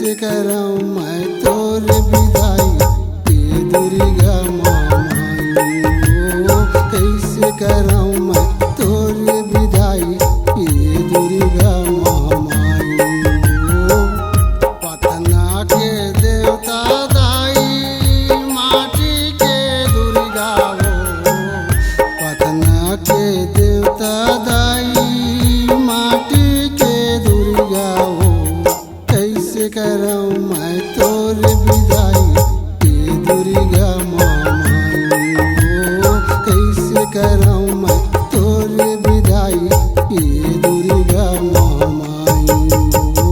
कैसे कराऊं मैं तोर विदाई ये दुर्गा माई हो। कैसे कराऊं मैं तोर विदाई ये दुर्गा माई हो। पटना के देवता दाई माटी के दुर्गा हो। पटना के देवता दाई माटी के दुर्गा हो। कैसे कराऊं मैं तोर विदाई ये दुर्गा माई हो। कैसे कराऊं मैं तोर विदाई ये दुर्गा माई हो।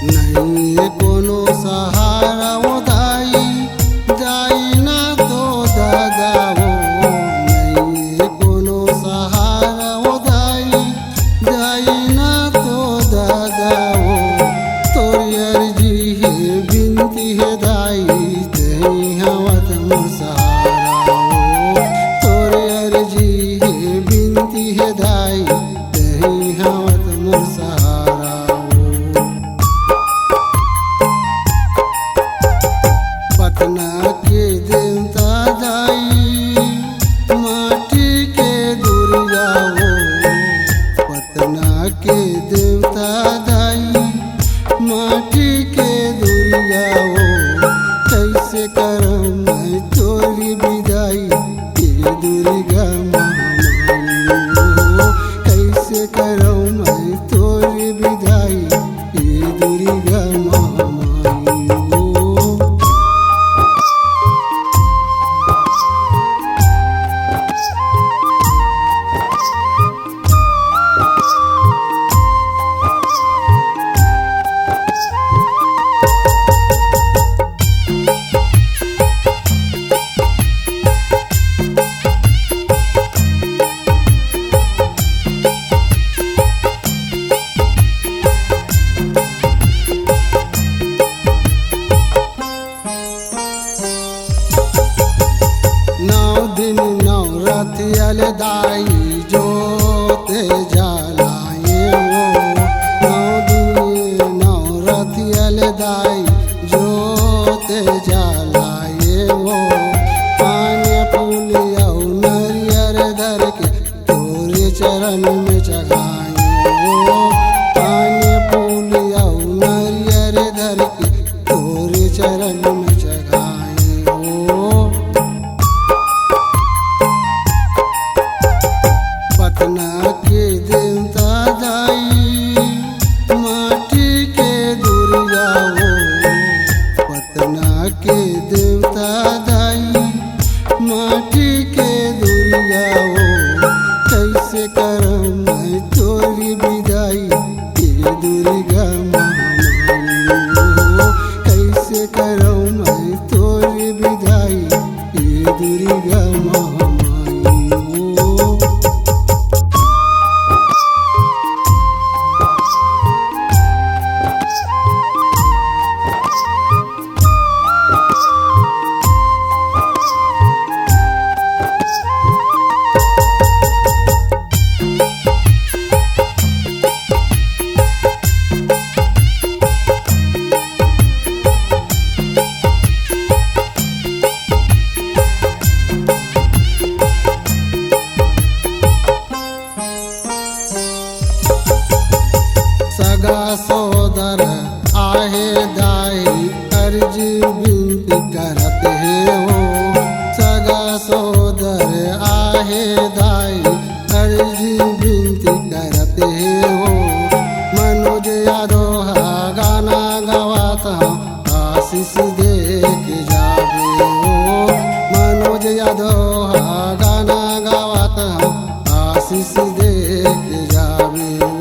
नहीं कोनो सहारा वो दाई दाई ना तो दादा हो। नहीं कोनो सहारा वो दाई दाई ना तो दादा हो। तोरी अर्जी है बिनती है दाई दही हवत मोर सहारा हो। तोरी अर्जी है बिनती है दाई दही हवत मोर सहारा हो। पटना के देवता दाई माटी के दुर्गा हो। पटना के देवता दाई माटी के दुर्गा हो। कैसे कराऊं मैं तोरी विदाई ये दुर्गा माई हो। कैसे कराऊं मैं तोरी विदाई ये दुर्गा माई हो। दिन नौ रथियल दाई जोते जलाए वो। नौ दिन नौ रथियल दाई जोते जलाए वो। पानी फूल और नरियर धर के तोरे चरण में चढ़ाए वो। पानी फूल और नरियर धर के तोरे चरण में चढ़ाए वो। पटना के देवता दाई माटी के दुर्गा हो। पटना के देवता दाई माटी के दुर्गा हो। कैसे कराऊं मैं तोरी विदाई ये दुर्गा माई हो। कैसे कराऊं मैं तोरी विदाई ये दुर्गा माई हो। सगा सोदर आहे दाई अर्जी विनती करते हो। सगा सोदर आहे दाई अर्जी विनती करते हो। मनोज यादव गाना गवाता आशीष दे के जावे हो। मनोज यादव गाना गवाता आशीष दे के जावे हो।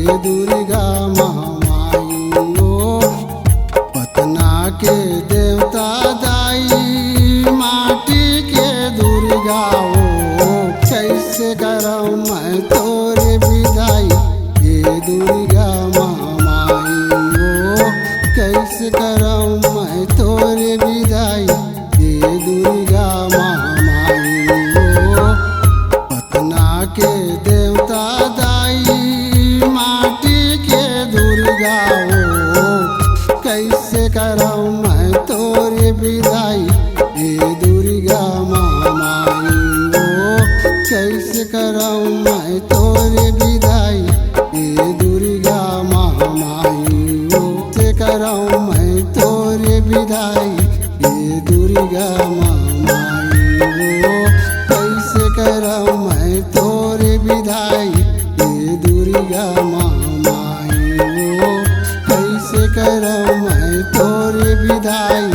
ये दुर्गा महामाई ओ पटना के देवता दाई माटी के दुर्गा ओ कैसे करम मैं तोरे विदाई ये दुर्गा महामाई ओ कैसे करम मैं तोरे विदाई ये दुर्गा महामाई ओ पटना के देवता दाई माटी के दुर्गा ओ कैसे करम मैं तोरे विदाई ये दुर्गा महामाई ओ कैसे करम मैं तोरे विदाई ये दुर्गा महामाई ओ कैसे करम मैं तोरे विदाई ये दुर्गा महामाई ओ कैसे करम मैं तोरे विदाई ये दुर्गा महामाई ओ कैसे करम मैं तोरे विदाई